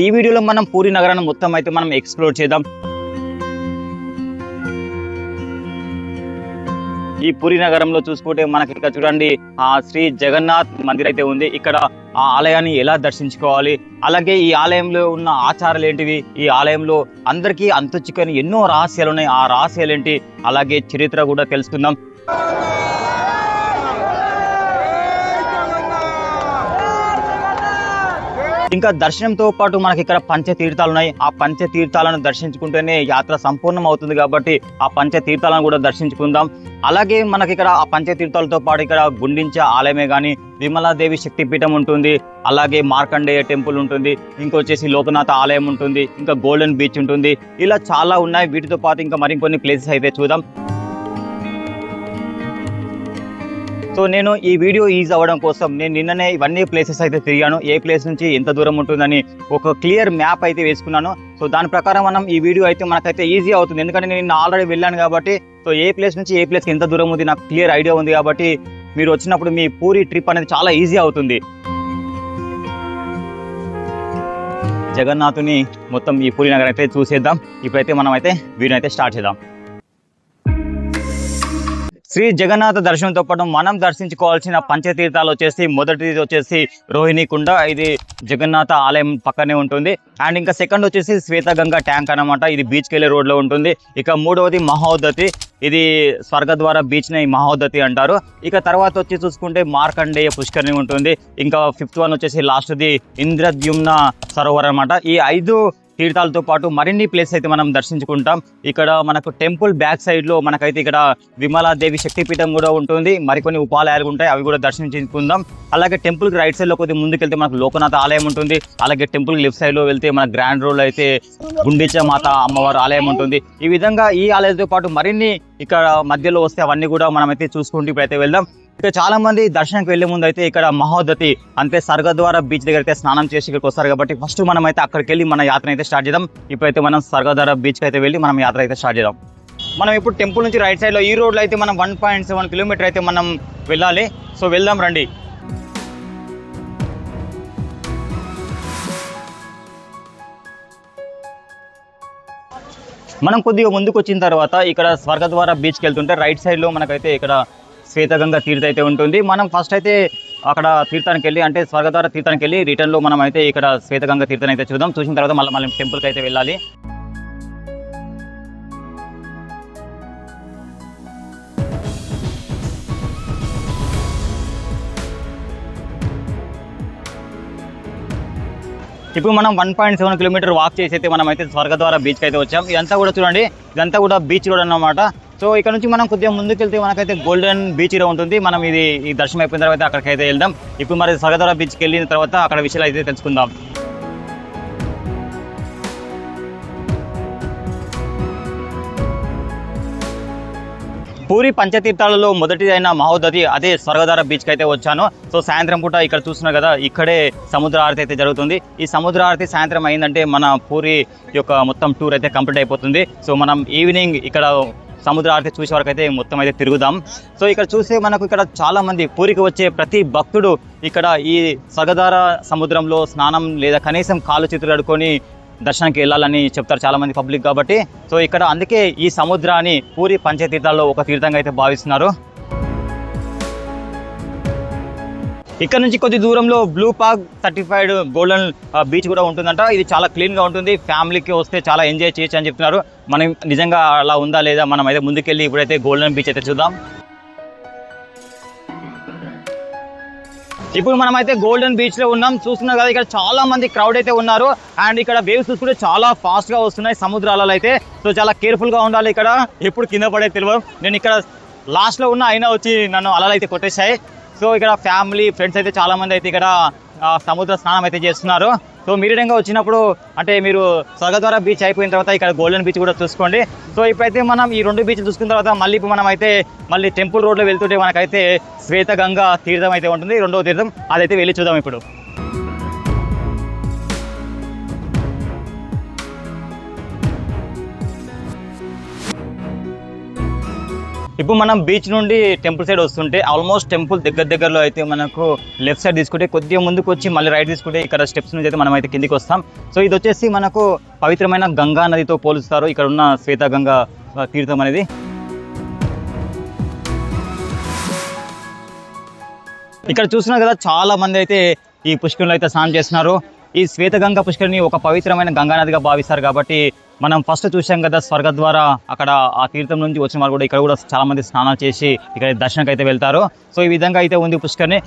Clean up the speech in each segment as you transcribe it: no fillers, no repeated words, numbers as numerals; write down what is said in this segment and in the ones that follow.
ఈ వీడియోలో మనం పూరి నగరాన్ని మొత్తం అయితే మనం ఎక్స్ప్లోర్ చేద్దాం. ఈ పూరి నగరంలో చూసుకుంటే మనకి ఇక్కడ చూడండి శ్రీ జగన్నాథ్ మందిర్ అయితే ఉంది. ఇక్కడ ఆ ఆలయాన్ని ఎలా దర్శించుకోవాలి, అలాగే ఈ ఆలయంలో ఉన్న ఆచారాలు ఏంటివి, ఈ ఆలయంలో అందరికీ అంతుచిక్కని ఎన్నో రహస్యాలు ఉన్నాయి, ఆ రహస్యాలు ఏంటి, అలాగే చరిత్ర కూడా తెలుసుకుందాం. ఇంకా దర్శనంతో పాటు మనకి ఇక్కడ పంచతీర్థాలు ఉన్నాయి. ఆ పంచతీర్థాలను దర్శించుకుంటేనే యాత్ర సంపూర్ణం అవుతుంది కాబట్టి ఆ పంచతీర్థాలను కూడా దర్శించుకుందాం. అలాగే మనకి ఇక్కడ ఆ పంచతీర్థాలతో పాటు ఇక్కడ గుండించ ఆలయమే కానీ విమలాదేవి శక్తిపీఠం ఉంటుంది, అలాగే మార్కండేయ టెంపుల్ ఉంటుంది, ఇంకొచ్చేసి లోకనాథ ఆలయం ఉంటుంది, ఇంకా గోల్డెన్ బీచ్ ఉంటుంది. ఇలా చాలా ఉన్నాయి. వీటితో పాటు ఇంకా మరికొన్ని ప్లేసెస్ అయితే చూద్దాం. సో నేను ఈ వీడియో ఈజీ అవ్వడం కోసం నేను నిన్ననే ఇవన్నీ ప్లేసెస్ అయితే తిరిగాను. ఏ ప్లేస్ నుంచి ఎంత దూరం ఉంటుందని ఒక క్లియర్ మ్యాప్ అయితే వేసుకున్నాను. సో దాని ప్రకారం మనం ఈ వీడియో అయితే మనకైతే ఈజీ అవుతుంది, ఎందుకంటే నేను ఆల్రెడీ వెళ్ళాను కాబట్టి. సో ఏ ప్లేస్ నుంచి ఏ ప్లేస్కి ఎంత దూరం ఉంది నాకు క్లియర్ ఐడియా ఉంది కాబట్టి మీరు వచ్చినప్పుడు మీ పూరి ట్రిప్ అనేది చాలా ఈజీ అవుతుంది. జగన్నాథుని మొత్తం ఈ పూరి నగరం అయితే చూసేద్దాం. ఇప్పుడైతే మనం అయితే వీడియో అయితే స్టార్ట్ చేద్దాం. శ్రీ జగన్నాథ దర్శనంతో పాటు మనం దర్శించుకోవాల్సిన పంచతీర్థాలు వచ్చేసి మొదటిది వచ్చేసి రోహిణి కుండ, ఇది జగన్నాథ ఆలయం పక్కనే ఉంటుంది. అండ్ ఇంకా సెకండ్ వచ్చేసి శ్వేతగంగా ట్యాంక్ అనమాట, ఇది బీచ్కి వెళ్ళే రోడ్లో ఉంటుంది. ఇక మూడవది మహోదతి, ఇది స్వర్గద్వార బీచ్ని మహోదతి అంటారు. ఇక తర్వాత వచ్చి చూసుకుంటే మార్కండేయ పుష్కరిణి ఉంటుంది. ఇంకా ఫిఫ్త్ వన్ వచ్చేసి లాస్ట్ది ఇంద్రద్యుమ్న సరోవర్ అనమాట. ఈ 5 తీర్థాలతో పాటు మరిన్ని ప్లేస్ అయితే మనం దర్శించుకుంటాం. ఇక్కడ మనకు టెంపుల్ బ్యాక్ సైడ్లో మనకైతే ఇక్కడ విమలాదేవి శక్తిపీఠం కూడా ఉంటుంది, మరికొన్ని ఉపాలయాలు ఉంటాయి, అవి కూడా దర్శించుకుందాం. అలాగే టెంపుల్కి రైట్ సైడ్లో కొద్దిగా ముందుకెళ్తే మనకు లోకనాథ ఆలయం ఉంటుంది. అలాగే టెంపుల్కి లెఫ్ట్ సైడ్లో వెళ్తే మన గ్రాండ్ రోడ్ అయితే గుండిచ మాత అమ్మవారి ఆలయం ఉంటుంది. ఈ విధంగా ఈ ఆలయంతో పాటు మరిన్ని ఇక్కడ మధ్యలో వస్తే అవన్నీ కూడా మనమైతే చూసుకుంటూ ఇప్పుడైతే వెళ్దాం. ఇక చాలా మంది దర్శనానికి వెళ్లే ముందు అయితే ఇక్కడ మహోదతి అంటే స్వర్గద్వార బీచ్ దగ్గర అయితే స్నానం చేసి ఇక్కడికి వస్తారు కాబట్టి ఫస్ట్ మనం అయితే అక్కడికి వెళ్ళి మన యాత్ర అయితే స్టార్ట్ చేద్దాం. ఇప్పుడైతే మనం స్వర్గద్వార బీచ్కి అయితే వెళ్ళి మనం యాత్ర అయితే స్టార్ట్ చేద్దాం. మనం ఇప్పుడు టెంపుల్ నుంచి రైట్ సైడ్లో ఈ రోడ్లో అయితే మనం 1.7 కిలోమీటర్ అయితే మనం వెళ్ళాలి. సో వెళ్దాం రండి. మనం కొద్దిగా ముందుకు వచ్చిన తర్వాత ఇక్కడ స్వర్గద్వార బీచ్కి వెళ్తుంటే రైట్ సైడ్లో మనకైతే ఇక్కడ శ్వేతగంగా తీర్థ అయితే ఉంటుంది. మనం ఫస్ట్ అయితే అక్కడ తీర్థానికి వెళ్ళి అంటే స్వర్గద్వార తీర్థానికి వెళ్ళి రిటర్న్లో మనం అయితే ఇక్కడ శ్వేతగంగా తీర్థాన్ని అయితే చూద్దాం. చూసిన తర్వాత మళ్ళీ టెంపుల్కి అయితే వెళ్ళాలి. ఇప్పుడు మనం 1.7 కిలోమీటర్ వాక్ చేసి అయితే మనం అయితే స్వర్గద్వార బీచ్కి అయితే వచ్చాం. ఇదంతా కూడా చూడండి, ఇదంతా కూడా బీచ్ రోడ్ అన్నమాట. సో ఇక్కడ నుంచి మనం కొద్దిగా ముందుకు వెళ్తే మనకైతే గోల్డెన్ బీచ్ ఉంటుంది. మనం ఈ దర్శనం అయిపోయిన తర్వాత అక్కడికి అయితే వెళ్దాం. ఇప్పుడు మరి స్వర్గద్వార బీచ్కి వెళ్ళిన తర్వాత అక్కడ విషయాలు అయితే తెలుసుకుందాం. పూరి పంచతీర్థాలలో మొదటిదైన మహోదతి అదే స్వర్గద్వార బీచ్కి అయితే వచ్చాను. సో సాయంత్రం పూట ఇక్కడ చూస్తున్నారు కదా, ఇక్కడే సముద్ర ఆరతి అయితే జరుగుతుంది. ఈ సముద్ర ఆరతి సాయంత్రం అయిందంటే మన పూరి యొక్క మొత్తం టూర్ అయితే కంప్లీట్ అయిపోతుంది. సో మనం ఈవినింగ్ ఇక్కడ సముద్ర ఆరతి చూసే వరకు అయితే మొత్తం అయితే తిరుగుదాం. సో ఇక్కడ చూస్తే మనకు ఇక్కడ చాలా మంది పూరికి వచ్చే ప్రతి భక్తుడు ఇక్కడ ఈ స్వర్గద్వార సముద్రంలో స్నానం లేదా కనీసం కాళ్ళు చేతులు కడుక్కొని దర్శనానికి వెళ్ళాలని చెప్తారు చాలా మంది పబ్లిక్ కాబట్టి. సో ఇక్కడ అందుకే ఈ సముద్రాన్ని పూరి పంచతీర్థాల్లో ఒక తీర్థంగా అయితే భావిస్తున్నారు. ఇక్కడ నుంచి కొద్ది దూరంలో blue park certified golden beach కూడా ఉంటుందంట. ఇది చాలా క్లీన్గా ఉంటుంది, ఫ్యామిలీకి వస్తే చాలా ఎంజాయ్ చేయొచ్చు అని చెప్తున్నారు. మనం నిజంగా అలా ఉందా లేదా మనం అయితే ముందుకెళ్ళి ఇప్పుడైతే గోల్డెన్ బీచ్ అయితే చూద్దాం. ఇప్పుడు మనం అయితే గోల్డెన్ బీచ్లో ఉన్నాం. చూస్తున్నారు కదా, ఇక్కడ చాలా మంది క్రౌడ్ అయితే ఉన్నారు. అండ్ ఇక్కడ వేవ్స్ చూసుకుంటే చాలా ఫాస్ట్గా వస్తున్నాయి సముద్రాలలో అయితే. సో చాలా కేర్ఫుల్గా ఉండాలి, ఇక్కడ ఎప్పుడు కింద పడే తెలియదు. నేను ఇక్కడ లాస్ట్లో ఉన్న అయినా వచ్చి నన్ను అలలు అయితే కొట్టేశాయి. సో ఇక్కడ ఫ్యామిలీ ఫ్రెండ్స్ అయితే చాలా మంది అయితే ఇక్కడ సముద్ర స్నానం అయితే చేస్తున్నారు. సో మీరుగా వచ్చినప్పుడు అంటే మీరు స్వర్గద్వార బీచ్ అయిపోయిన తర్వాత ఇక్కడ గోల్డెన్ బీచ్ కూడా చూసుకోండి. సో ఇప్పుడైతే మనం ఈ 2 బీచ్లు చూసుకున్న తర్వాత ఇప్పుడు మనం అయితే మళ్ళీ టెంపుల్ రోడ్లో వెళ్తుంటే మనకైతే శ్వేతగంగా తీర్థం అయితే ఉంటుంది, 2వ తీర్థం, అదైతే వెళ్ళి చూద్దాం. ఇప్పుడు ఇప్పుడు మనం బీచ్ నుండి టెంపుల్ సైడ్ వస్తుంటే ఆల్మోస్ట్ టెంపుల్ దగ్గరలో అయితే మనకు లెఫ్ట్ సైడ్ తీసుకుంటే కొద్దిగా ముందుకు వచ్చి మళ్ళీ రైట్ తీసుకుంటే ఇక్కడ స్టెప్స్ నుంచి అయితే మనం అయితే కిందికి వస్తాం. సో ఇది వచ్చేసి మనకు పవిత్రమైన గంగా నదితో పోలుస్తారు ఇక్కడ ఉన్న శ్వేతగంగా తీర్థం అనేది. ఇక్కడ చూస్తున్నారు కదా చాలా మంది అయితే ఈ పుష్కరంలో అయితే స్నానం చేస్తున్నారు. ఈ శ్వేతగంగా పుష్కరిని ఒక పవిత్రమైన గంగా నదిగా భావిస్తారు కాబట్టి మనం ఫస్ట్ చూసాం కదా స్వర్గ ద్వారా అక్కడ ఆ తీర్థం నుంచి వచ్చిన వాళ్ళు కూడా ఇక్కడ కూడా చాలా మంది స్నానాలు చేసి ఇక్కడ దర్శనంకి అయితే వెళ్తారు. సో ఈ విధంగా అయితే ఉంది పుష్కరిని.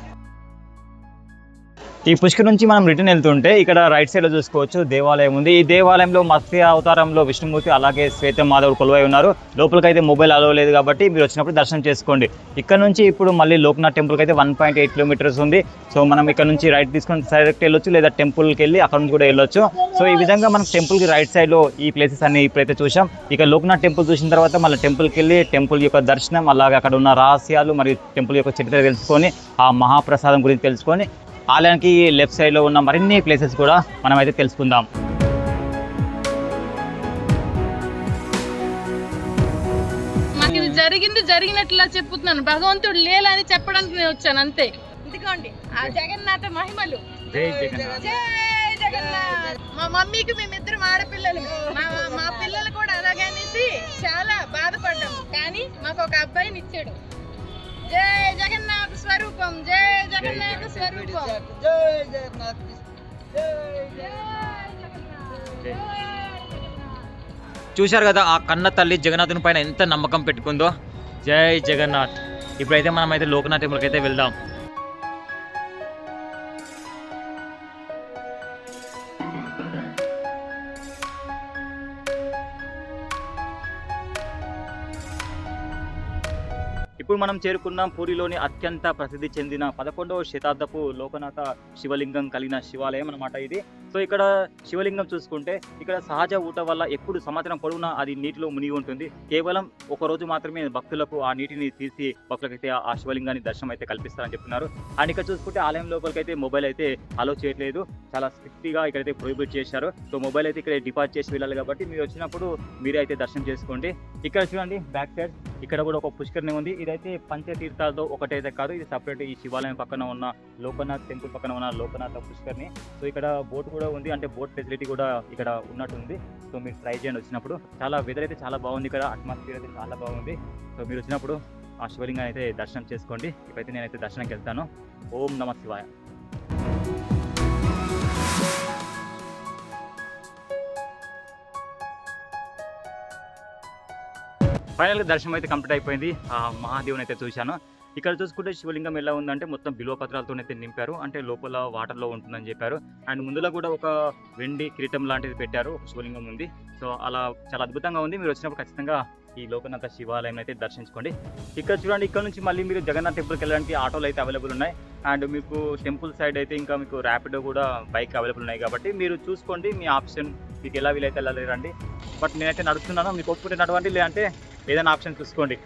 ఈ పుష్కర్ నుంచి మనం రిటర్న్ వెళ్తుంటే ఇక్కడ రైట్ సైడ్ లో చూసుకోవచ్చు దేవాలయం ఉంది. ఈ దేవాలయంలో మత్స్య అవతారంలో విష్ణుమూర్తి అలాగే శ్వేత మాధవుడు కొలువై ఉన్నారు. లోపలికి అయితే మొబైల్ అలవ్ లేదు కాబట్టి మీరు వచ్చినప్పుడు దర్శనం చేసుకోండి. ఇక్కడ నుంచి ఇప్పుడు మళ్ళీ లోక్నాథ్ టెంపుల్కి అయితే 1.8 కిలోమీటర్స్ ఉంది. సో మనం ఇక్కడ నుంచి రైట్ తీసుకొని డైరెక్ట్ వెళ్ళొచ్చు లేదా టెంపుల్కి వెళ్ళి అక్కడ నుంచి కూడా వెళ్ళొచ్చు. సో ఈ విధంగా మనం టెంపుల్కి రైట్ సైడ్ లో ఈ ప్లేసెస్ అన్ని ఇప్పుడైతే చూసాం. ఇక లోక్నాథ్ టెంపుల్ చూసిన తర్వాత మళ్ళీ టెంపుల్కి వెళ్ళి టెంపుల్ యొక్క దర్శనం అలాగే అక్కడ ఉన్న రహస్యాలు మరియు టెంపుల్ యొక్క చరిత్ర తెలుసుకొని ఆ మహాప్రసాదం గురించి తెలుసుకొని ఆలయానికి లెఫ్ట్ సైడ్ లో ఉన్న మరిన్ని ప్లేసెస్ కూడా మనం అయితే తెలుసుకుందాం. మాకు ఇది జరిగినట్లా చెప్పుతున్నాను. భగవంతుడు లేలని చెప్పడానికి నేను వచ్చాను అంతే. ఇదిగోండి ఆ జగన్నాథ మహిమలు. జై జగన్నాథ్. జై జగన్నాథ్. మా మమ్మీకి మేమిద్దరం ఆడపిల్లలు. మా పిల్లలు కూడా అలాగనేసి చాలా బాధపడ్డాము. కానీ మాకు ఒక అబ్బాయిని ఇచ్చాడు. జై జగన్నాథ స్వరూపం. జై జగన్నాథ స్వరూపం. జై జగన్నాథ్. చూశారు కదా ఆ కన్న తల్లి జగన్నాథుని పైన ఎంత నమ్మకం పెట్టుకుందో. జై జగన్నాథ్. ఇప్పుడైతే మనం అయితే లోకనాథ్ టెంపుల్కి అయితే వెళ్దాం. ఇప్పుడు మనం చేరుకున్నాం పూరిలోని అత్యంత ప్రసిద్ధి చెందిన 11వ శతాబ్దపు లోకనాథ శివలింగం కలిగిన శివాలయం అన్నమాట ఇది. సో ఇక్కడ శివలింగం చూసుకుంటే ఇక్కడ సహజ ఊట వల్ల ఎప్పుడు సంవత్సరం పొడవునా అది నీటిలో మునిగి ఉంటుంది. కేవలం ఒక రోజు మాత్రమే భక్తులకు ఆ నీటిని తీసి భక్తులకైతే ఆ శివలింగాన్ని దర్శనం అయితే కల్పిస్తారని చెప్తున్నారు. అండ్ ఇక్కడ చూసుకుంటే ఆలయం లోపలికి అయితే మొబైల్ అయితే అలో చేయట్లేదు. చాలా స్ట్రిక్ట్గా ఇక్కడైతే ప్రొహిబిట్ చేశారు. సో మొబైల్ అయితే ఇక్కడ డిపాజిట్ చేసి వెళ్ళాలి కాబట్టి మీరు వచ్చినప్పుడు మీరే అయితే దర్శనం చేసుకోండి. ఇక్కడ చూడండి బ్యాక్ సైడ్ ఇక్కడ కూడా ఒక పుష్కరిణి ఉంది. ఇదైతే పంచతీర్థాలతో ఒకటైతే కాదు, ఇది సపరేట్ ఈ శివాలయం పక్కన ఉన్న లోకనాథ్ టెంపుల్ పక్కన ఉన్న లోకనాథ పుష్కరిణి. సో ఇక్కడ బోట్ కూడా ఉంది, అంటే బోట్ ఫెసిలిటీ కూడా ఇక్కడ ఉన్నట్టుంది. సో మీరు ట్రై చేయండి వచ్చినప్పుడు. చాలా వెదర్ అయితే చాలా బాగుంది, ఇక్కడ అట్మాస్ఫియర్ అయితే చాలా బాగుంది. సో మీరు వచ్చినప్పుడు ఆ శివలింగాన్ని అయితే దర్శనం చేసుకోండి. ఇప్పుడైతే నేనైతే దర్శనంకి వెళ్తాను. ఓం నమః శివాయ. ఫైనల్గా దర్శనం అయితే కంప్లీట్ అయిపోయింది. ఆ మహాదేవుని అయితే చూశాను. ఇక్కడ చూసుకుంటే శివలింగం ఎలా ఉందంటే మొత్తం బిల్వపత్రాలతో అయితే నింపారు, అంటే లోపల వాటర్లో ఉంటుందని చెప్పారు. అండ్ ముందులో కూడా ఒక వెండి కిరీటం లాంటిది పెట్టారు, శివలింగం ఉంది. సో అలా చాలా అద్భుతంగా ఉంది. మీరు వచ్చినప్పుడు ఖచ్చితంగా ఈ లోకనాథ శివాలయం అయితే దర్శించుకోండి. ఇక్కడ చూడండి, ఇక్కడ నుంచి మళ్ళీ మీరు జగన్నాథ్ టెంపుల్కి వెళ్ళడానికి ఆటోలు అయితే అవైలబుల్ ఉన్నాయి. అండ్ మీకు టెంపుల్ సైడ్ అయితే ఇంకా మీకు ర్యాపిడో కూడా బైక్ అవైలబుల్ ఉన్నాయి కాబట్టి మీరు చూసుకోండి, మీ ఆప్షన్ మీకు ఎలా వీలైతే వెళ్ళలేరండి. బట్ నేనైతే నడుస్తున్నాను, మీకు ఒప్పుకుంటే నడవండి, లేదంటే ఏదైనా ఆప్షన్ చూసుకోండి.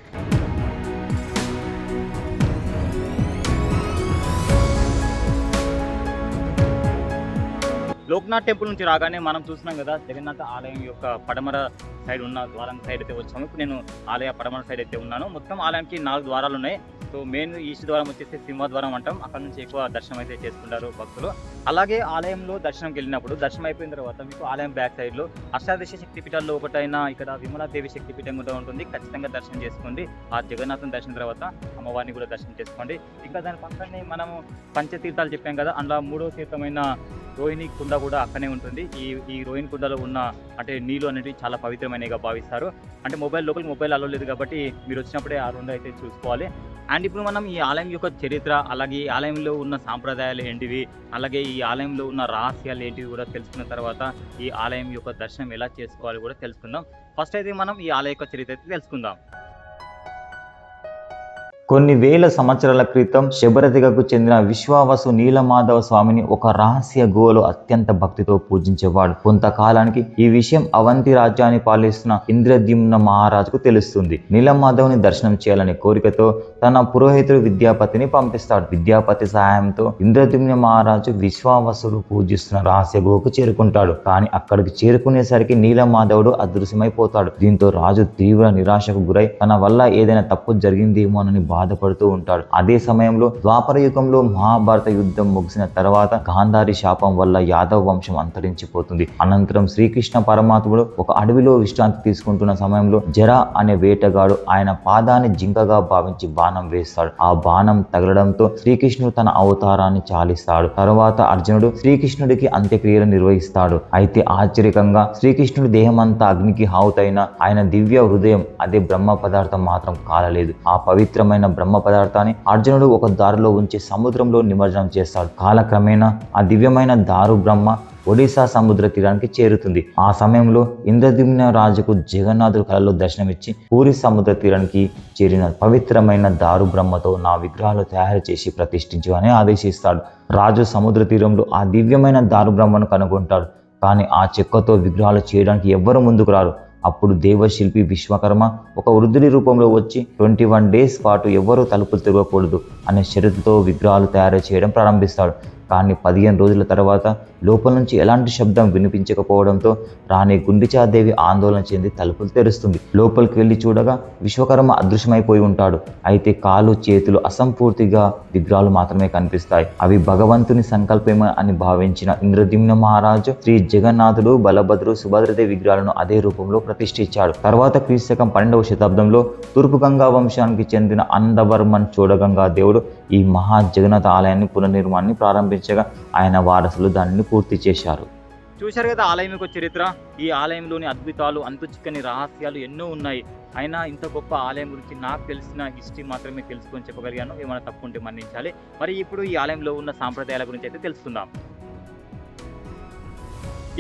లోక్నాథ్ టెంపుల్ నుంచి రాగానే మనం చూస్తున్నాం కదా జగన్నాథ ఆలయం యొక్క పడమర సైడ్ ఉన్న ద్వారం సైడ్ అయితే వచ్చాము. ఇప్పుడు నేను ఆలయ పడమర సైడ్ అయితే ఉన్నాను. మొత్తం ఆలయానికి 4 ద్వారాలు ఉన్నాయి. సో మెయిన్ ఈస్ట్ ద్వారం వచ్చేసి సింహద్వారం అంటాం, అక్కడ నుంచి ఎక్కువ దర్శనం అయితే చేసుకుంటారు భక్తులు. అలాగే ఆలయంలో దర్శనంకి వెళ్ళినప్పుడు దర్శనం అయిపోయిన తర్వాత మీకు ఆలయం బ్యాక్ సైడ్ లో అష్టాదశ శక్తిపీఠాల్లో ఒకటైన ఇక్కడ విమలాదేవి శక్తిపీఠం కూడా ఉంటుంది. ఖచ్చితంగా దర్శనం చేసుకోండి. ఆ జగన్నాథం దర్శనం తర్వాత అమ్మవారిని కూడా దర్శనం చేసుకోండి. ఇంకా దాని పక్కనే మనము పంచతీర్థాలు చెప్పాం కదా, అందులో 3వ తీర్థమైన రోహిణి కుండ కూడా అక్కడే ఉంటుంది. ఈ రోహిణి కుండలో ఉన్న అంటే నీళ్ళు అనేవి చాలా పవిత్రమైనవిగా భావిస్తారు. అంటే లోపలికి మొబైల్ అలో లేదు కాబట్టి మీరు వచ్చినప్పుడే ఆ 2 అయితే చూసుకోవాలి. అండ్ ఇప్పుడు మనం ఈ ఆలయం యొక్క చరిత్ర, అలాగే ఈ ఆలయంలో ఉన్న సాంప్రదాయాలు ఏంటివి, అలాగే ఈ ఆలయంలో ఉన్న రహస్యాలు ఏంటివి కూడా తెలుసుకున్న తర్వాత ఈ ఆలయం యొక్క దర్శనం ఎలా చేసుకోవాలి కూడా తెలుసుకుందాం. ఫస్ట్ అయితే మనం ఈ ఆలయం యొక్క చరిత్ర అయితే తెలుసుకుందాం. కొన్ని వేల సంవత్సరాల క్రితం శబరతిగకు చెందిన విశ్వావసు నీలమాధవ స్వామిని ఒక రహస్య గుహలో అత్యంత భక్తితో పూజించేవాడు. కొంతకాలానికి ఈ విషయం అవంతి రాజ్యాన్ని పాలిస్తున్న ఇంద్రద్యుమ్న మహారాజుకు తెలుస్తుంది. నీలమాధవుని దర్శనం చేయాలనే కోరికతో తన పురోహితుడు విద్యాపతిని పంపిస్తాడు. విద్యాపతి సహాయంతో ఇంద్రద్యుమ్న మహారాజు విశ్వావసుడు పూజిస్తున్న రహస్య గుహకు చేరుకుంటాడు. కానీ అక్కడికి చేరుకునేసరికి నీలమాధవుడు అదృశ్యమైపోతాడు. దీంతో రాజు తీవ్ర నిరాశకు గురై తన వల్ల ఏదైనా తప్పు జరిగిందేమోనని బాధపడుతూ ఉంటాడు. అదే సమయంలో ద్వాపర యుగంలో మహాభారత యుద్ధం ముగిసిన తర్వాత గాంధారి శాపం వల్ల యాదవ వంశం అంతరించిపోతుంది. అనంతరం శ్రీకృష్ణ పరమాత్ముడు ఒక అడవిలో విశ్రాంతి తీసుకుంటున్న సమయంలో జర అనే వేటగాడు ఆయన పాదాన్ని జింకగా భావించి బాణం వేస్తాడు. ఆ బాణం తగలడంతో శ్రీకృష్ణుడు తన అవతారాన్ని చాలిస్తాడు. తరువాత అర్జునుడు శ్రీకృష్ణుడికి అంత్యక్రియలు నిర్వహిస్తాడు. అయితే ఆశ్చర్యకంగా శ్రీకృష్ణుడి దేహమంతా అగ్నికి హావుతైన ఆయన దివ్య హృదయం అదే బ్రహ్మ పదార్థం మాత్రం కాలలేదు. ఆ పవిత్రమైన బ్రహ్మ పదార్థాన్ని అర్జునుడు ఒక దారిలో ఉంచి సముద్రంలో నిమజ్జనం చేస్తాడు. కాలక్రమేణా ఆ దివ్యమైన దారు బ్రహ్మ ఒడిశా సముద్ర తీరానికి చేరుతుంది. ఆ సమయంలో ఇంద్రద్యుమ్న రాజుకు జగన్నాథుడు కలలో దర్శనమిచ్చి పూరి సముద్ర తీరానికి చేరిన పవిత్రమైన దారు బ్రహ్మతో నా విగ్రహాలు తయారు చేసి ప్రతిష్ఠించు అని ఆదేశిస్తాడు. రాజు సముద్ర తీరంలో ఆ దివ్యమైన దారు బ్రహ్మను కనుగొంటాడు. కానీ ఆ చెక్కతో విగ్రహాలు చేయడానికి ఎవ్వరూ ముందుకు రారు. అప్పుడు దేవశిల్పి విశ్వకర్మ ఒక వృద్ధుడి రూపంలో వచ్చి 21 డేస్ పాటు ఎవ్వరూ తలుపులు తిరగకూడదు అనే షరతుతో విగ్రహాలు తయారు చేయడం ప్రారంభిస్తాడు. కానీ 15 రోజుల తర్వాత లోపల నుంచి ఎలాంటి శబ్దం వినిపించకపోవడంతో రాణి గుండిచాదేవి ఆందోళన చెంది తలుపులు తెరుస్తుంది. లోపలికి వెళ్ళి చూడగా విశ్వకర్మ అదృశ్యమైపోయి ఉంటాడు. అయితే కాలు చేతులు అసంపూర్తిగా విగ్రహాలు మాత్రమే కనిపిస్తాయి. అవి భగవంతుని సంకల్పమే అని భావించిన ఇంద్రద్యుమ్న మహారాజు శ్రీ జగన్నాథుడు, బలభద్రుడు, సుభద్రదేవి విగ్రహాలను అదే రూపంలో ప్రతిష్ఠించాడు. తర్వాత క్రీస్తకం 12వ శతాబ్దంలో తూర్పు గంగా వంశానికి చెందిన అందవర్మన్ చూడగంగా దేవుడు ఈ మహా జగన్నాథ ఆలయాన్ని పునర్నిర్మాణాన్ని ప్రారంభించగా ఆయన వారసులు దానిని పూర్తి చేశారు. చూశారు కదా ఆలయం యొక్క చరిత్ర. ఈ ఆలయంలోని అద్భుతాలు, అంతు చిక్కని రహస్యాలు ఎన్నో ఉన్నాయి. అయినా ఇంత గొప్ప ఆలయం గురించి నాకు తెలిసిన హిస్టరీ మాత్రమే తెలుసుకొని చెప్పగలిగాను. ఏమైనా తప్పు ఉంటే మన్నించాలి. మరి ఇప్పుడు ఈ ఆలయంలో ఉన్న సాంప్రదాయాల గురించి అయితే తెలుసుకుందాం.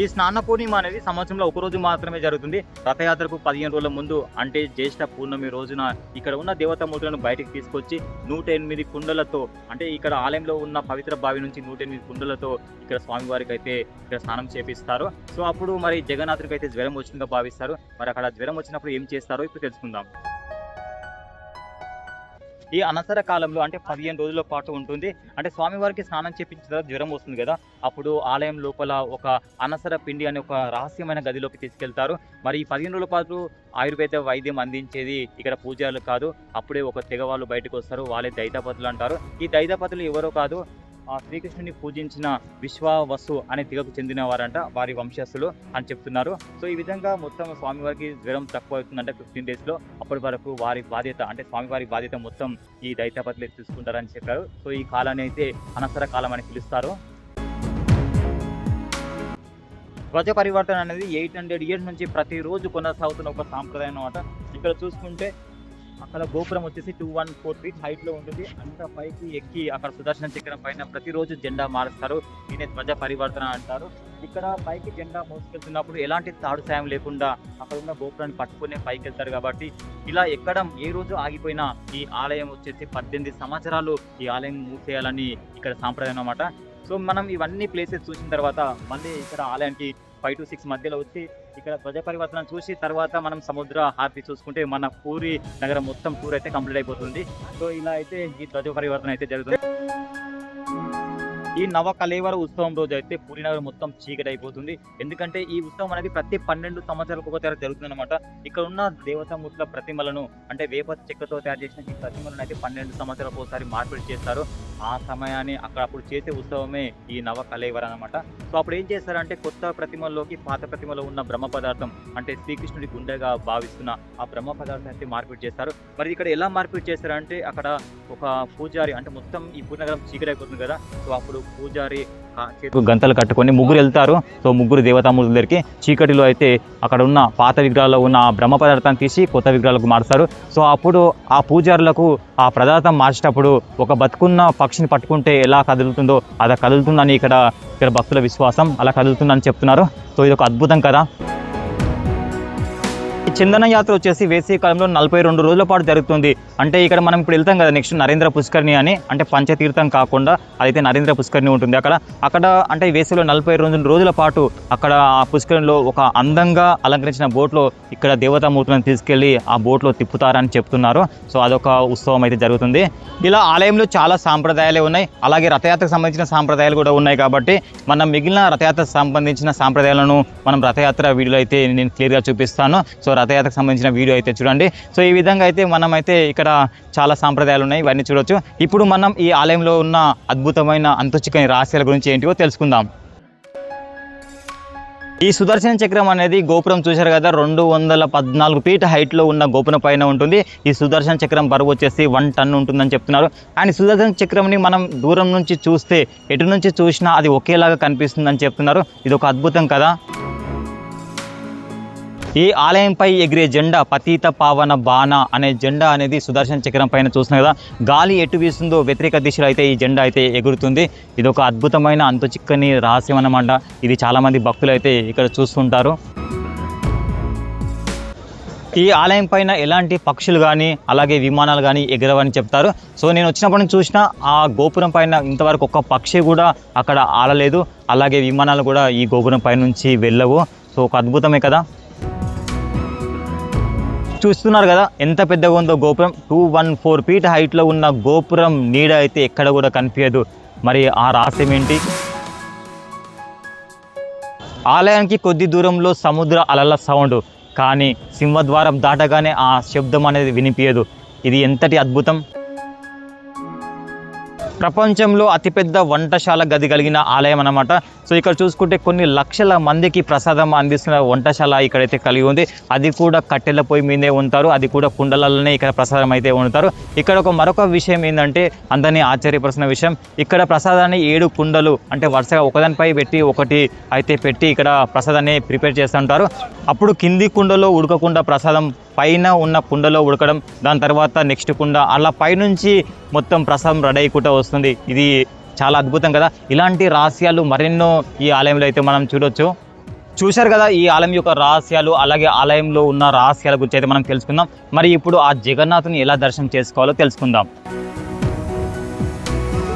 ఈ స్నాన పూర్ణిమ అనేది సంవత్సరంలో ఒక రోజు మాత్రమే జరుగుతుంది. రథయాత్రకు 15 రోజుల ముందు అంటే జ్యేష్ఠ పూర్ణమి రోజున ఇక్కడ ఉన్న దేవతామూర్తులను బయటికి తీసుకొచ్చి 108 కుండలతో అంటే ఇక్కడ ఆలయంలో ఉన్న పవిత్ర బావి నుంచి 108 కుండలతో ఇక్కడ స్వామివారికి అయితే ఇక్కడ స్నానం చేపిస్తారు. సో అప్పుడు మరి జగన్నాథుడికి అయితే జ్వరం వచ్చిందిగా భావిస్తారు. మరి అక్కడ జ్వరం వచ్చినప్పుడు ఏం చేస్తారో ఇప్పుడు తెలుసుకుందాం. ఈ అనసర కాలంలో అంటే 15 రోజుల పాటు ఉంటుంది. అంటే స్వామివారికి స్నానం చేపించిన తర్వాత జ్వరం వస్తుంది కదా, అప్పుడు ఆలయం లోపల ఒక అనసర పిండి అనే ఒక రహస్యమైన గదిలోకి తీసుకెళ్తారు. మరి ఈ 15 రోజుల పాటు ఆయుర్వేద వైద్యం అందించేది ఇక్కడ పూజారులు కాదు, అప్పుడే ఒక తెగ వాళ్ళు బయటకు వస్తారు. వాళ్ళే దైతాపతులు అంటారు. ఈ దైతాపతులు ఎవరో కాదు, ఆ శ్రీకృష్ణుని పూజించిన విశ్వావసు అనే తెగకు చెందిన వారంట, వారి వంశస్థులు అని చెప్తున్నారు. సో ఈ విధంగా మొత్తం స్వామివారికి జ్వరం తక్కువ అవుతుందంటే 15 డేస్లో, అప్పటి వరకు వారి బాధ్యత అంటే స్వామివారి బాధ్యత మొత్తం ఈ దైతాపతులే తీసుకుంటారని చెప్పారు. సో ఈ కాలాన్ని అయితే అనసర కాలం అని పిలుస్తారు. ధ్వజ పరివర్తన అనేది 800 ఇయర్స్ నుంచి ప్రతిరోజు కొనసాగుతున్న ఒక సాంప్రదాయం అన్నమాట. ఇక్కడ చూసుకుంటే అక్కడ గోపురం వచ్చేసి 214 ఫీట్ హైట్లో ఉంటుంది. అంత పైకి ఎక్కి అక్కడ సుదర్శన చక్రం పైన ప్రతిరోజు జెండా మారుస్తారు. దీన్ని ధ్వజ పరివర్తన అంటారు. ఇక్కడ పైకి జెండా మోసుకెళ్తున్నప్పుడు ఎలాంటి తాడు సాయం లేకుండా అక్కడ ఉన్న గోపురాన్ని పట్టుకునే పైకి వెళ్తారు. కాబట్టి ఇలా ఎక్కడం ఏ రోజు ఆగిపోయినా ఈ ఆలయం వచ్చేసి 18 సంవత్సరాలు ఈ ఆలయం మూసేయాలని ఇక్కడ సాంప్రదాయం అన్నమాట. సో మనం ఇవన్నీ ప్లేసెస్ చూసిన తర్వాత మళ్ళీ ఇక్కడ ఆలయానికి 5 to 6 మధ్యలో వచ్చి ఇక్కడ ధ్వజ పరివర్తన చూసి తర్వాత మనం సముద్ర హారతి చూసుకుంటే మన పూరి నగరం మొత్తం టూర్ అయితే కంప్లీట్ అయిపోతుంది. సో ఇలా అయితే ఈ ధ్వజ పరివర్తన అయితే జరుగుతుంది. ఈ నవ కలేవర ఉత్సవం రోజు అయితే పూరి నగరం మొత్తం చీకటి అయిపోతుంది. ఎందుకంటే ఈ ఉత్సవం అనేది ప్రతి 12 సంవత్సరాలకు ఒకసారి జరుగుతుంది అనమాట. ఇక్కడ ఉన్న దేవతామూర్తుల ప్రతిమలను అంటే వేప చెక్కతో తయారు చేసిన ఈ ప్రతిమలను అయితే 12 సంవత్సరాలకు ఒకసారి మార్పిడి చేస్తారు. ఆ సమయాన్ని అప్పుడు చేసే ఉత్సవమే ఈ నవ కలేవర అనమాట. సో అప్పుడు ఏం చేస్తారంటే కొత్త ప్రతిమల్లోకి పాత ప్రతిమలో ఉన్న బ్రహ్మ పదార్థం అంటే శ్రీకృష్ణుడి గుండెగా భావిస్తున్న ఆ బ్రహ్మ పదార్థం అయితే మార్పిడి చేస్తారు. మరి ఇక్కడ ఎలా మార్పిడి చేస్తారంటే అక్కడ ఒక పూజారి అంటే మొత్తం ఈ పూర్ణగరం చీకటి అయిపోతుంది కదా, సో అప్పుడు పూజారి గంతలు కట్టుకొని ముగ్గురు వెళ్తారు. సో ముగ్గురు దేవతామూర్తుల దగ్గరికి చీకటిలో అయితే అక్కడ ఉన్న పాత విగ్రహాల్లో ఉన్న బ్రహ్మ పదార్థాన్ని తీసి కొత్త విగ్రహాలకు మారుస్తారు. సో అప్పుడు ఆ పూజారులకు ఆ పదార్థం మార్చేటప్పుడు ఒక బతుకున్న పక్షిని పట్టుకుంటే ఎలా కదులుతుందో అలా కదులుతుందని ఇక్కడ భక్తుల విశ్వాసం, అలా కదులుతుందని చెప్తున్నారు. సో ఇది ఒక అద్భుతం కదా. చందన యాత్ర వచ్చేసి వేసవి కాలంలో 42 రోజుల పాటు జరుగుతుంది. అంటే ఇక్కడ మనం ఇప్పుడు వెళ్తాం కదా నెక్స్ట్ నరేంద్ర పుష్కరిణి అని, అంటే పంచతీర్థం కాకుండా అదైతే నరేంద్ర పుష్కరిణి ఉంటుంది. అక్కడ అంటే వేసవిలో 42 రోజుల పాటు అక్కడ ఆ పుష్కరిణిలో ఒక అందంగా అలంకరించిన బోట్లో ఇక్కడ దేవతామూర్తులను తీసుకెళ్లి ఆ బోట్లో తిప్పుతారని చెప్తున్నారు. సో అదొక ఉత్సవం అయితే జరుగుతుంది. ఇలా ఆలయంలో చాలా సాంప్రదాయాలే ఉన్నాయి, అలాగే రథయాత్రకు సంబంధించిన సాంప్రదాయాలు కూడా ఉన్నాయి. కాబట్టి మనం మిగిలిన రథయాత్రకు సంబంధించిన సాంప్రదాయాలను మనం రథయాత్ర వీడియోలో అయితే నేను క్లియర్గా చూపిస్తాను. సో రథయాత్రకు సంబంధించిన వీడియో అయితే చూడండి. సో ఈ విధంగా అయితే మనమైతే ఇక్కడ చాలా సాంప్రదాయాలు ఉన్నాయి, ఇవన్నీ చూడొచ్చు. ఇప్పుడు మనం ఈ ఆలయంలో ఉన్న అద్భుతమైన అంతుచిక్కని రహస్యాల గురించి ఏంటివో తెలుసుకుందాం. ఈ సుదర్శన చక్రం అనేది గోపురం చూశారు కదా, 214 ఫీట్ హైట్లో ఉన్న గోపురం పైన ఉంటుంది. ఈ సుదర్శన చక్రం బరువు వచ్చేసి 1 టన్ ఉంటుందని చెప్తున్నారు. అండ్ సుదర్శన చక్రంని మనం దూరం నుంచి చూస్తే ఎటు నుంచి చూసినా అది ఒకేలాగా కనిపిస్తుందని చెప్తున్నారు. ఇది ఒక అద్భుతం కదా. ఈ ఆలయంపై ఎగిరే జెండా పతీత పావన బాణ అనే జెండా అనేది సుదర్శన చక్రం పైన చూస్తున్నాం కదా, గాలి ఎటు వీస్తుందో వ్యతిరేక దిశలో అయితే ఈ జెండా అయితే ఎగురుతుంది. ఇది ఒక అద్భుతమైన అంతుచిక్కని రహస్యం అన్నమాట. ఇది చాలామంది భక్తులు అయితే ఇక్కడ చూస్తుంటారు. ఈ ఆలయం పైన ఎలాంటి పక్షులు కానీ అలాగే విమానాలు కానీ ఎగరవని చెప్తారు. సో నేను వచ్చినప్పటి నుంచి చూసిన ఆ గోపురం పైన ఇంతవరకు ఒక్క పక్షి కూడా అక్కడ ఆలలేదు, అలాగే విమానాలు కూడా ఈ గోపురం పై నుంచి వెళ్ళవు. సో ఒక అద్భుతమే కదా. చూస్తున్నారు కదా ఎంత పెద్దగా ఉందో గోపురం. 214 ఫీట్ హైట్లో ఉన్న గోపురం నీడ అయితే ఎక్కడ కూడా కనిపించదు. మరి ఆ రహస్యం ఏంటి? ఆలయానికి కొద్ది దూరంలో సముద్ర అలల సౌండ్, కానీ సింహద్వారం దాటగానే ఆ శబ్దం అనేది వినిపించదు. ఇది ఎంతటి అద్భుతం. ప్రపంచంలో అతిపెద్ద వంటశాల గది కలిగిన ఆలయం అన్నమాట. సో ఇక్కడ చూసుకుంటే కొన్ని లక్షల మందికి ప్రసాదం అందిస్తున్న వంటశాల ఇక్కడైతే కలిగి ఉంది. అది కూడా కట్టెల పొయ్యి మీదే ఉంటారు, అది కూడా కుండలలోనే ఇక్కడ ప్రసాదం అయితే వండుతారు. ఇక్కడ మరొక విషయం ఏంటంటే అందరినీ ఆశ్చర్యపరుస్తున్న విషయం, ఇక్కడ ప్రసాదాన్ని 7 కుండలు అంటే వరుసగా ఒకదానిపై పెట్టి ఒకటి అయితే పెట్టి ఇక్కడ ప్రసాదాన్ని ప్రిపేర్ చేస్తుంటారు. అప్పుడు కింది కుండలో ఉడకకుండా ప్రసాదం పైన ఉన్న కుండలో ఉడకడం, దాని తర్వాత నెక్స్ట్ కుండ, అలా పైనుంచి మొత్తం ప్రసాదం రెడీ అయ్యకుండా వస్తుంది. ఇది చాలా అద్భుతం కదా. ఇలాంటి రహస్యాలు మరెన్నో ఈ ఆలయంలో అయితే మనం చూడొచ్చు. చూశారు కదా ఈ ఆలయం యొక్క రహస్యాలు, అలాగే ఆలయంలో ఉన్న రహస్యాల గురించి అయితే మనం తెలుసుకుందాం. మరి ఇప్పుడు ఆ జగన్నాథుని ఎలా దర్శనం చేసుకోవాలో తెలుసుకుందాం.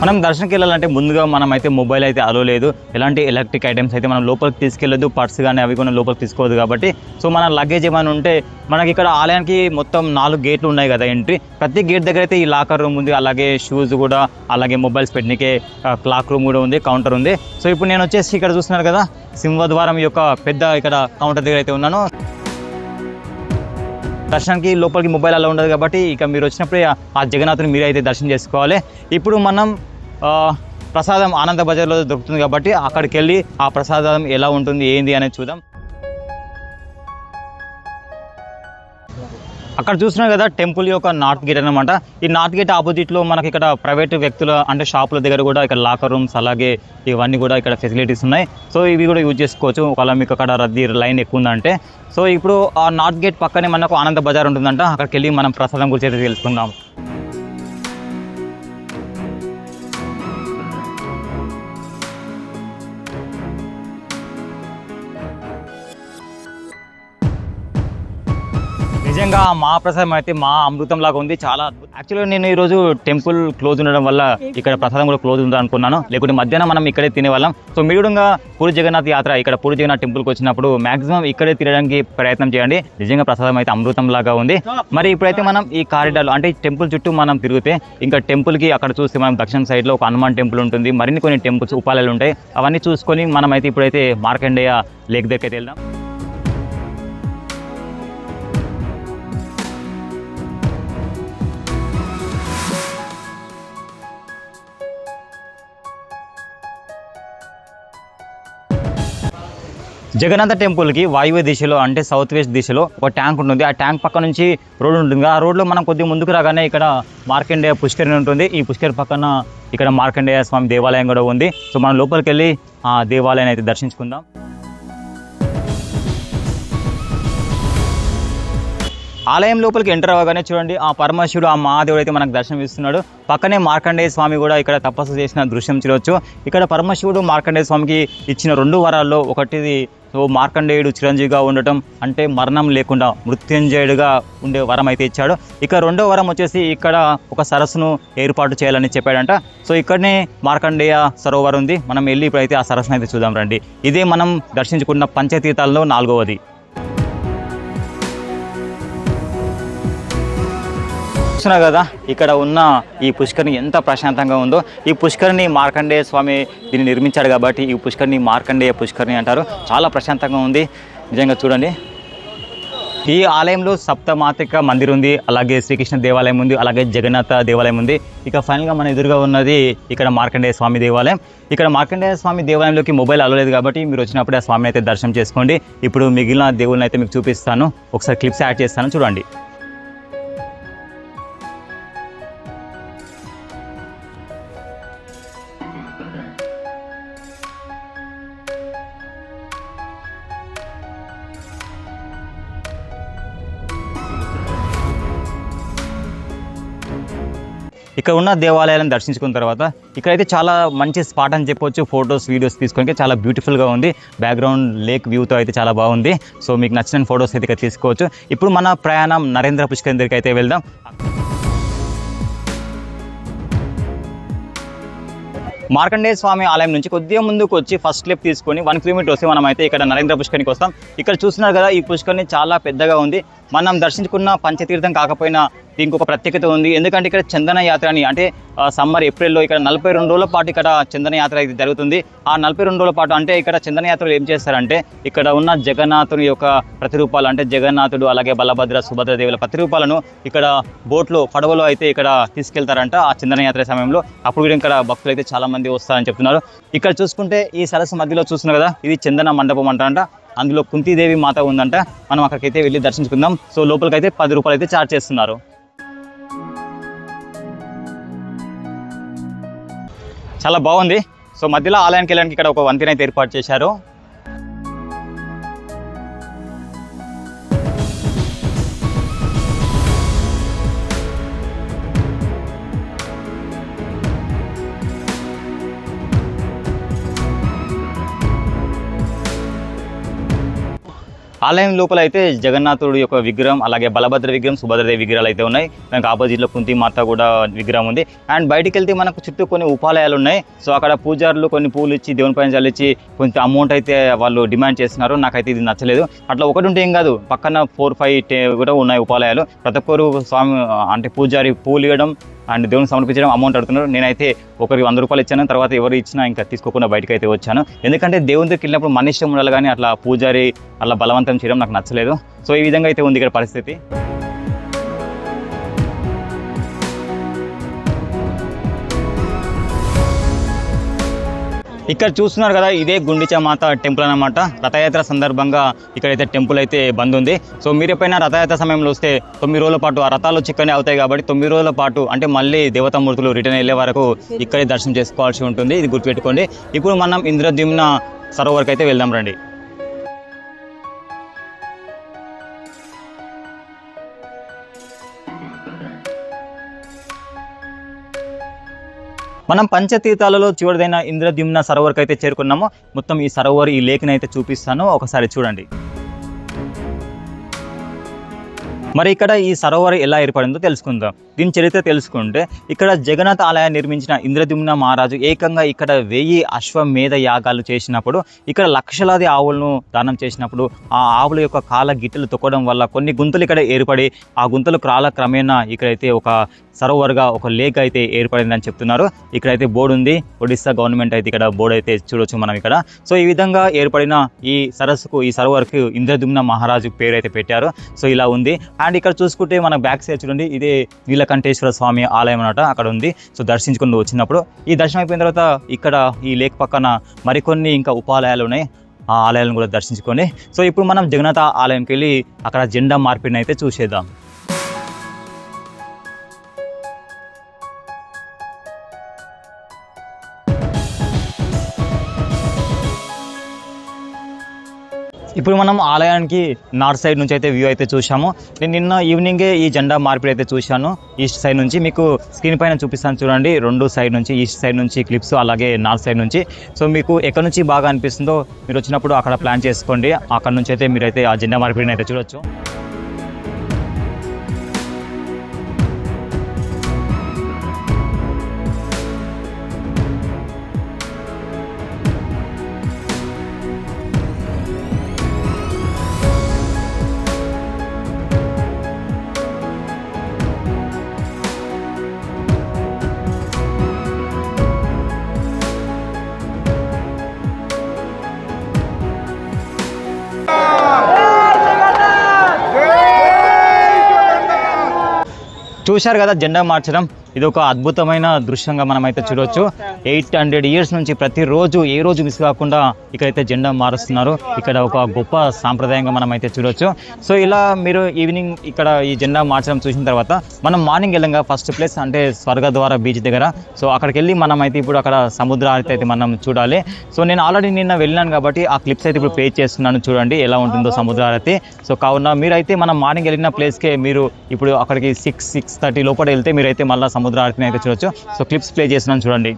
మనం దర్శనకి వెళ్ళాలంటే ముందుగా మనం అయితే మొబైల్ అయితే అలో లేదు, ఎలాంటి ఎలక్ట్రిక్ ఐటమ్స్ అయితే మనం లోపలికి తీసుకెళ్ళొద్దు, పర్స్ కానీ అవి కూడా లోపలికి తీసుకోవద్దు. కాబట్టి సో మన లగేజ్ ఏమైనా ఉంటే మనకి ఇక్కడ ఆలయానికి మొత్తం 4 గేట్లు ఉన్నాయి కదా ఎంట్రీ. ప్రతి గేట్ దగ్గర అయితే ఈ లాకర్ రూమ్ ఉంది, అలాగే షూస్ కూడా, అలాగే మొబైల్స్ పెట్టినకే క్లాక్ రూమ్ కూడా ఉంది, కౌంటర్ ఉంది. సో ఇప్పుడు నేను వచ్చేసి ఇక్కడ చూస్తున్నారు కదా సింహద్వారం యొక్క పెద్ద ఇక్కడ కౌంటర్ దగ్గర అయితే ఉన్నాను. దర్శనానికి లోపలికి మొబైల్ అలా ఉండదు కాబట్టి ఇక మీరు వచ్చినప్పుడే ఆ జగన్నాథుని మీరు అయితే దర్శనం చేసుకోవాలి. ఇప్పుడు మనం ప్రసాదం ఆనంద బజార్లో దొరుకుతుంది కాబట్టి అక్కడికి వెళ్ళి ఆ ప్రసాదం ఎలా ఉంటుంది ఏంది అనేది చూద్దాం. అక్కడ చూస్తున్నాం కదా టెంపుల్ యొక్క నార్త్ గేట్ అనమాట. ఈ నార్త్ గేట్ ఆపోజిట్లో మనకి ఇక్కడ ప్రైవేట్ వ్యక్తుల అంటే షాపుల దగ్గర కూడా ఇక్కడ లాకర్ రూమ్స్ అలాగే ఇవన్నీ కూడా ఇక్కడ ఫెసిలిటీస్ ఉన్నాయి. సో ఇవి కూడా యూజ్ చేసుకోవచ్చు ఒకవేళ మీకు అక్కడ రద్దీ లైన్ ఎక్కువ ఉందంటే. సో ఇప్పుడు ఆ నార్త్ గేట్ పక్కనే మనకు ఆనంద బజార్ ఉంటుందంట, అక్కడికి వెళ్ళి మనం ప్రసాదం గురించి అయితే తెలుసుకుందాం. నిజంగా మహాప్రసాదం అయితే మా అమృతం లాగా ఉంది, చాలా అద్భుతం. యాక్చువల్గా నేను ఈరోజు టెంపుల్ క్లోజ్ ఉండడం వల్ల ఇక్కడ ప్రసాదం కూడా క్లోజ్ ఉందా అనుకున్నాను, లేకుంటే మధ్యాహ్నం మనం ఇక్కడే తినేవాళ్ళం. సో మీరు కూడా పూరి జగన్నాథ్ యాత్ర ఇక్కడ పూరి జగన్నాథ్ టెంపుల్కి వచ్చినప్పుడు మాక్సిమం ఇక్కడే తినడానికి ప్రయత్నం చేయండి. నిజంగా ప్రసాదం అయితే అమృతం లాగా ఉంది. మరి ఇప్పుడైతే మనం ఈ కారిడార్లో అంటే టెంపుల్ చుట్టూ మనం తిరిగితే ఇంకా టెంపుల్కి అక్కడ చూస్తే మనం దక్షిణ సైడ్లో ఒక హనుమాన్ టెంపుల్ ఉంటుంది, మరిన్ని కొన్ని టెంపుల్స్ ఉపాలయాలు ఉంటాయి. అవన్నీ చూసుకొని మనం అయితే ఇప్పుడైతే మార్కండేయ లేక్ దగ్గరికి అయితే వెళ్దాం. జగన్నాథ టెంపుల్కి వాయువ్య దిశలో అంటే సౌత్ వెస్ట్ దిశలో ఒక ట్యాంక్ ఉంటుంది. ఆ ట్యాంక్ పక్క నుంచి రోడ్ ఉంటుంది. ఆ రోడ్లో మనం కొద్దిగా ముందుకు రాగానే ఇక్కడ మార్కండేయ పుష్కరిణి ఉంటుంది. ఈ పుష్కరి పక్కన ఇక్కడ మార్కండేయ స్వామి దేవాలయం కూడా ఉంది. సో మనం లోపలికి వెళ్ళి ఆ దేవాలయాన్ని అయితే దర్శించుకుందాం. ఆలయం లోపలికి ఎంటర్ అవ్వగానే చూడండి ఆ పరమశివుడు ఆ మహాదేవుడు అయితే మనకు దర్శనం ఇస్తున్నాడు. పక్కనే మార్కండేయ స్వామి కూడా ఇక్కడ తపస్సు చేసిన దృశ్యం చూడవచ్చు. ఇక్కడ పరమశివుడు మార్కండేయ స్వామికి ఇచ్చిన 2 వరాల్లో ఒకటిది సో మార్కండేయుడు చిరంజీవిగా ఉండటం అంటే మరణం లేకుండా మృత్యుంజయుడిగా ఉండే వరం అయితే ఇచ్చాడు. ఇక రెండో వరం వచ్చేసి ఇక్కడ ఒక సరస్సును ఏర్పాటు చేయాలని చెప్పాడంట. సో ఇక్కడనే మార్కండేయ సరోవర్ ఉంది. మనం వెళ్ళి ఇప్పుడైతే ఆ సరస్సును అయితే చూద్దాం రండి. ఇదే మనం దర్శించుకున్న పంచతీర్థాల్లో 4వది. చూస్తున్నారు కదా ఇక్కడ ఉన్న ఈ పుష్కరిణి ఎంత ప్రశాంతంగా ఉందో. ఈ పుష్కరిణి మార్కండేయ స్వామి దీన్ని నిర్మించాడు కాబట్టి ఈ పుష్కరిణి మార్కండేయ పుష్కరిణి అంటారు. చాలా ప్రశాంతంగా ఉంది నిజంగా చూడండి. ఈ ఆలయంలో సప్తమాతృక మందిర్ ఉంది, అలాగే శ్రీకృష్ణ దేవాలయం ఉంది, అలాగే జగన్నాథ దేవాలయం ఉంది. ఇక ఫైనల్గా మన ఎదురుగా ఉన్నది ఇక్కడ మార్కండేయ స్వామి దేవాలయం. ఇక్కడ మార్కండేయ స్వామి దేవాలయంలోకి మొబైల్ అలవలేదు కాబట్టి మీరు వచ్చినప్పుడు ఆ స్వామిని అయితే దర్శనం చేసుకోండి. ఇప్పుడు మిగిలిన దేవుళ్ళని అయితే మీకు చూపిస్తాను, ఒకసారి క్లిప్స్ యాడ్ చేస్తాను చూడండి. ఇక్కడ ఉన్న దేవాలయాలను దర్శించుకున్న తర్వాత ఇక్కడైతే చాలా మంచి స్పాట్ అని చెప్పొచ్చు. ఫొటోస్ వీడియోస్ తీసుకోవడానికి చాలా బ్యూటిఫుల్గా ఉంది. బ్యాక్గ్రౌండ్ లేక్ వ్యూతో అయితే చాలా బాగుంది. సో మీకు నచ్చిన ఫొటోస్ అయితే ఇక్కడ తీసుకోవచ్చు. ఇప్పుడు మన ప్రయాణం నరేంద్ర పుష్కరిణి దగ్గరికి అయితే వెళ్దాం. మార్కండేయ స్వామి ఆలయం నుంచి కొద్దిగా ముందుకు వచ్చి ఫస్ట్ స్టెప్ తీసుకొని 1 కిలోమీటర్ వస్తే మనం అయితే ఇక్కడ నరేంద్ర పుష్కరిణికి వస్తాం. ఇక్కడ చూస్తున్నారు కదా ఈ పుష్కరిణి చాలా పెద్దగా ఉంది. మనం దర్శించుకున్న పంచతీర్థం కాకపోయినా దీనికి ఒక ప్రత్యేకత ఉంది. ఎందుకంటే ఇక్కడ చందన యాత్ర అని అంటే సమ్మర్ ఏప్రిల్లో ఇక్కడ 42 రోజుల పాటు ఇక్కడ చందన యాత్ర అయితే జరుగుతుంది. ఆ 42 రోజుల పాటు అంటే ఇక్కడ చందన యాత్రలు ఏం చేస్తారంటే ఇక్కడ ఉన్న జగన్నాథుని యొక్క ప్రతిరూపాలు అంటే జగన్నాథుడు అలాగే బలభద్ర సుభద్ర దేవుల ప్రతిరూపాలను ఇక్కడ బోట్లో పడవలో అయితే ఇక్కడ తీసుకెళ్తారంట ఆ చందన యాత్ర సమయంలో. అప్పుడు కూడా ఇక్కడ భక్తులు అయితే చాలా మంది వస్తారని చెప్తున్నారు. ఇక్కడ చూసుకుంటే ఈ సరస్సు మధ్యలో చూస్తున్నారు కదా ఇది చందన మండపం అంటారంట. అందులో కుంతీదేవి మాత ఉందంట. మనం అక్కడికైతే వెళ్ళి దర్శించుకుందాం. సో లోపలికైతే 10 రూపాయలు అయితే ఛార్జ్ చేస్తున్నారు. చాలా బాగుంది. సో మధ్యలో ఆలయానికి వెళ్ళడానికి ఇక్కడ ఒక వంతెన అయితే ఏర్పాటు చేశారు. ఆలయం లోపల అయితే జగన్నాథుడి యొక్క విగ్రహం అలాగే బలభద్ర విగ్రహం సుభద్రదేవి విగ్రహాలు అయితే ఉన్నాయి. దానికి ఆపోజిట్లో కుంతి మాత కూడా విగ్రహం ఉంది. అండ్ బయటికి వెళ్తే మనకు చుట్టూ కొన్ని ఉపాలయాలు ఉన్నాయి. సో అక్కడ పూజారులు కొన్ని పూలు ఇచ్చి దేవుని పైన చల్లించి కొంచెం అమౌంట్ అయితే వాళ్ళు డిమాండ్ చేస్తున్నారు. నాకైతే ఇది నచ్చలేదు. అట్లా ఒకటి ఉంటే ఏం కాదు, పక్కన 4-5 కూడా ఉన్నాయి ఉపాలయాలు. ప్రతి ఒక్కరు స్వామి అంటే పూజారి పూలు ఇవ్వడం అండ్ దేవునికి సమర్పించడం అమౌంట్ అడుగుతున్నారు. నేనైతే ఒకరికి 100 రూపాయలు ఇచ్చాను. తర్వాత ఎవరు ఇచ్చినా ఇంకా తీసుకోకుండా బయటకు అయితే వచ్చాను. ఎందుకంటే దేవుని దగ్గరికి వెళ్ళినప్పుడు మన ఇష్టం ఉండాలి కానీ అట్లా పూజారి అలా బలవంతం చేయడం నాకు నచ్చలేదు. సో ఈ విధంగా అయితే ఉంది ఇక్కడ పరిస్థితి. ఇక్కడ చూస్తున్నారు కదా ఇదే గుండిచా మాత టెంపుల్ అన్నమాట. రథయాత్ర సందర్భంగా ఇక్కడైతే టెంపుల్ అయితే బంద్ ఉంది. సో మీరు ఎప్పుడైనా రథయాత్ర సమయంలో వస్తే 9 రోజుల పాటు ఆ రథాలు చిక్కనే అవుతాయి కాబట్టి 9 రోజుల పాటు అంటే మళ్ళీ దేవతామూర్తులు రిటర్న్ వెళ్ళే వరకు ఇక్కడే దర్శనం చేసుకోవాల్సి ఉంటుంది. ఇది గుర్తుపెట్టుకోండి. ఇప్పుడు మనం ఇంద్రద్యుమ్న సరోవర్కి అయితే వెళ్దాం రండి. మనం పంచతీర్థాలలో చివరిదైన ఇంద్రద్యుమ్న సరోవర్కి అయితే చేరుకున్నాము. మొత్తం ఈ సరోవర్ ఈ లేక్ని అయితే చూపిస్తాను, ఒకసారి చూడండి. మరి ఇక్కడ ఈ సరోవర్ ఎలా ఏర్పడిందో తెలుసుకుందాం. దీని చరిత్ర తెలుసుకుంటే ఇక్కడ జగన్నాథ ఆలయాన్ని నిర్మించిన ఇంద్రద్యుమ్న మహారాజు ఏకంగా ఇక్కడ 1000 అశ్వమేధ యాగాలు చేసినప్పుడు ఇక్కడ లక్షలాది ఆవులను దానం చేసినప్పుడు ఆ ఆవుల యొక్క కాల గిట్టలు తొక్కడం వల్ల కొన్ని గుంతలు ఇక్కడ ఏర్పడి ఆ గుంతలు క్రమేణా ఇక్కడైతే ఒక సరోవర్గా ఒక లేక్ అయితే ఏర్పడిందని చెప్తున్నారు. ఇక్కడైతే బోర్డు ఉంది. ఒడిస్సా గవర్నమెంట్ అయితే ఇక్కడ బోర్డు అయితే చూడొచ్చు మనం ఇక్కడ. సో ఈ విధంగా ఏర్పడిన ఈ సరస్సుకు ఈ సరోవర్కు ఇంద్రద్యుమ్న మహారాజు పేరు అయితే పెట్టారు. సో ఇలా ఉంది. అండ్ ఇక్కడ చూసుకుంటే మన బ్యాక్ సైడ్ చూడండి ఇదే నీలకంఠేశ్వర స్వామి ఆలయం అన్నమాట అక్కడ ఉంది. సో దర్శించుకుని వచ్చినప్పుడు ఈ దర్శనం అయిపోయిన తర్వాత ఇక్కడ ఈ లేక్ పక్కన మరికొన్ని ఇంకా ఉపాలయాలు ఉన్నాయి. ఆ ఆలయాలను కూడా దర్శించుకొని సో ఇప్పుడు మనం జగన్నాథ ఆలయంకి వెళ్ళి అక్కడ జెండా మార్పిడిని అయితే చూసేద్దాం. ఇప్పుడు మనం ఆలయానికి నార్త్ సైడ్ నుంచి అయితే వ్యూ అయితే చూసాము. నేను నిన్న ఈవినింగే ఈ జెండా మార్పిడి అయితే చూశాను ఈస్ట్ సైడ్ నుంచి. మీకు స్క్రీన్ పైన చూపిస్తాను చూడండి, 2 సైడ్ నుంచి, ఈస్ట్ సైడ్ నుంచి క్లిప్స్, అలాగే నార్త్ సైడ్ నుంచి. సో మీకు ఎక్కడ నుంచి బాగా అనిపిస్తుందో మీరు వచ్చినప్పుడు అక్కడ ప్లాన్ చేసుకోండి. అక్కడ నుంచి అయితే మీరైతే ఆ జెండా మార్పిడిని అయితే చూడొచ్చు. చూశారు కదా జెండా మార్చడం, ఇది ఒక అద్భుతమైన దృశ్యంగా మనం అయితే చూడవచ్చు. 800 years నుంచి ప్రతిరోజు ఏ రోజు మిస్ కాకుండా ఇక్కడైతే జెండా మారుస్తున్నారు. ఇక్కడ ఒక గొప్ప సాంప్రదాయంగా మనం అయితే చూడవచ్చు. సో ఇలా మీరు ఈవినింగ్ ఇక్కడ ఈ జెండా మార్చడం చూసిన తర్వాత మనం మార్నింగ్ వెళ్ళంగా ఫస్ట్ ప్లేస్ అంటే స్వర్గద్వార బీచ్ దగ్గర. సో అక్కడికి వెళ్ళి మనం అయితే ఇప్పుడు అక్కడ సముద్రాన్ని అయితే మనం చూడాలి. సో నేను ఆల్రెడీ నిన్న వెళ్ళాను కాబట్టి ఆ క్లిప్స్ అయితే ఇప్పుడు ప్లే చేస్తున్నాను, చూడండి ఎలా ఉంటుందో సముద్రారతి. సో కావున మీరైతే మనం మార్నింగ్ వెళ్ళిన ప్లేస్కే మీరు ఇప్పుడు అక్కడికి 6-6:30 లోపల వెళ్తే మీరైతే మళ్ళీ సముద్ర ఆరతిని అయితే చూడొచ్చు. సో క్లిప్స్ ప్లే చేస్తున్నాను చూడండి.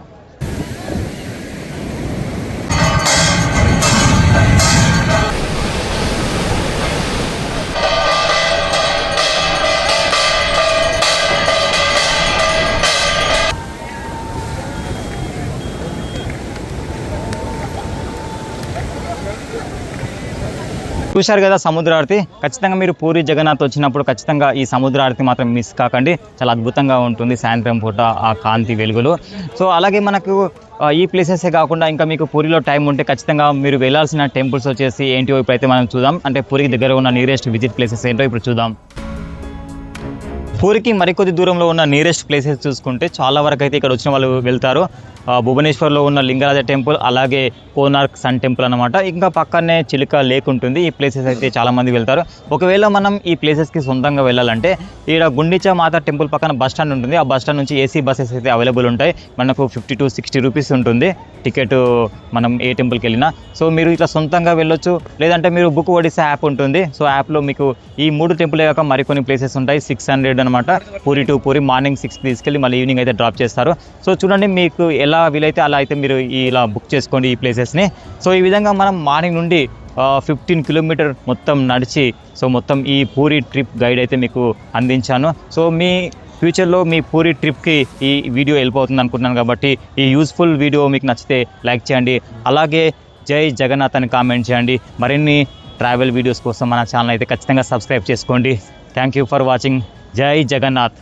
చూశారు కదా సముద్ర ఆరతి. ఖచ్చితంగా మీరు పూరి జగన్నాథ్ వచ్చినప్పుడు ఖచ్చితంగా ఈ సముద్ర ఆరతి మాత్రం మిస్ కాకండి. చాలా అద్భుతంగా ఉంటుంది సాయంత్రం పూట ఆ కాంతి వెలుగులు. సో అలాగే మనకు ఈ ప్లేసెసే కాకుండా ఇంకా మీకు పూరిలో టైం ఉంటే ఖచ్చితంగా మీరు వెళ్ళాల్సిన టెంపుల్స్ వచ్చేసి ఏంటో ఇప్పుడైతే మనం చూద్దాం. అంటే పూరికి దగ్గర ఉన్న నియరెస్ట్ విజిట్ ప్లేసెస్ ఏంటో ఇప్పుడు చూద్దాం. పూరికి మరికొద్ది దూరంలో ఉన్న నియరెస్ట్ ప్లేసెస్ చూసుకుంటే చాలా వరకు అయితే ఇక్కడ వచ్చిన వాళ్ళు వెళ్తారు. భువనేశ్వర్లో ఉన్న లింగరాజ టెంపుల్, అలాగే కోనార్క్ సన్ టెంపుల్ అనమాట. ఇంకా పక్కనే చిలుక లేక్ ఉంటుంది. ఈ ప్లేసెస్ అయితే చాలామంది వెళ్తారు. ఒకవేళ మనం ఈ ప్లేసెస్కి సొంతంగా వెళ్ళాలంటే ఇక్కడ గుండిచా మాత టెంపుల్ పక్కన బస్ స్టాండ్ ఉంటుంది. ఆ బస్ స్టాండ్ నుంచి ఏసీ బస్సెస్ అయితే అవైలబుల్ ఉంటాయి. మనకు 50 to 60 రూపీస్ ఉంటుంది టికెట్ మనం ఏ టెంపుల్కి వెళ్ళినా. సో మీరు ఇట్లా సొంతంగా వెళ్ళొచ్చు, లేదంటే మీరు బుక్ ఒడిస్సా యాప్ ఉంటుంది. సో యాప్లో మీకు ఈ 3 టెంపుల్ కాక మరికొన్ని ప్లేసెస్ ఉంటాయి. 600 అనమాట. పూరి టు పూరి మార్నింగ్ 6కి తీసుకెళ్ళి మళ్ళీ ఈవినింగ్ అయితే డ్రాప్ చేస్తారు. సో చూడండి, మీకు ఎలా వీలైతే అలా అయితే మీరు ఇలా బుక్ చేసుకోండి ఈ ప్లేసెస్ని. సో ఈ విధంగా మనం మార్నింగ్ నుండి 15 కిలోమీటర్ మొత్తం నడిచి సో మొత్తం ఈ పూరి ట్రిప్ గైడ్ అయితే మీకు అందించాను. సో మీ ఫ్యూచర్లో మీ పూరి ట్రిప్కి ఈ వీడియో వెళ్ళిపోతుంది అనుకుంటున్నాను కాబట్టి ఈ యూస్ఫుల్ వీడియో మీకు నచ్చితే లైక్ చేయండి. అలాగే జై జగన్నాథ్ అని కామెంట్ చేయండి. మరిన్ని ట్రావెల్ వీడియోస్ కోసం మన ఛానల్ అయితే ఖచ్చితంగా సబ్స్క్రైబ్ చేసుకోండి. Thank you for watching. జై జగన్నాథ్.